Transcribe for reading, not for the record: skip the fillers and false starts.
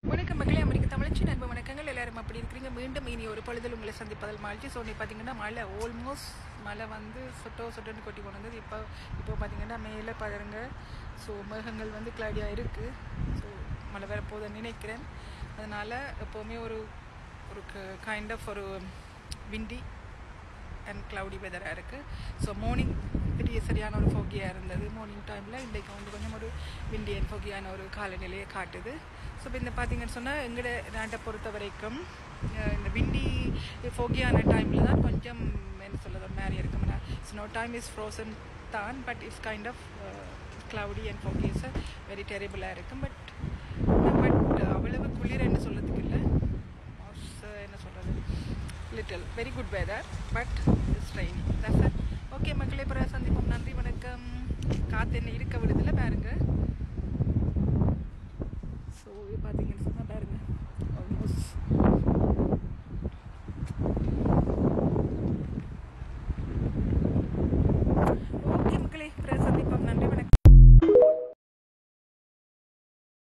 வணக்கம் மக்களே, அமெரிக்க தமிழ்ச்சி நண்பர் வணக்கங்கள். எல்லாரும் அப்படி இருக்கிறீங்க? மீண்டும் இனி ஒரு பொழுதில் உங்களை சந்திப்பதில் மாழ்ச்சி. ஸோ நீ பார்த்தீங்கன்னா மழை ஆல்மோஸ்ட் மழை வந்து சொட்டோன்னு கொட்டி கொண்டு வந்தது. இப்போ பார்த்தீங்கன்னா மேலே பாருங்க. ஸோ மேகங்கள் வந்து கிளாடியாக இருக்குது. ஸோ மழை வரப்போதுன்னு நினைக்கிறேன். அதனால் எப்போவுமே ஒரு ஒரு கைண்ட் ஆஃப் ஒரு விண்டி அண்ட் க்ளவுடி வெதராக இருக்குது. ஸோ மார்னிங் சரியான ஒரு ஃபோகியாக இருந்தது. மார்னிங் டைமில் இன்றைக்கு வந்து கொஞ்சம் ஒரு விண்டி அண்ட் ஃபோகியான ஒரு காலநிலையை காட்டுது. ஸோ இப்போ இந்த பார்த்தீங்கன்னு சொன்னால் எங்களோட நாட்டை பொறுத்த வரைக்கும் இந்த விண்டி ஃபோகியான டைமில் தான் கொஞ்சம் என்ன சொல்கிறது ஒரு மாதிரி இருக்கும். ஸ்னோ டைம் இஸ் ஃப்ரோசன் தான், but it's kind of cloudy and foggy is very டெரிபிளாக இருக்கும். பட் அவ்வளவு குளிர் என்ன சொல்கிறதுக்கு இல்லை. என்ன சொல்கிறது, little very good weather, but it's rainy. That's it. Okay மக்களே, பிறகு சந்திப்போம். நன்றி, வணக்கம். காற்று என்ன இருக்க விடுதில்லை பாருங்கள்.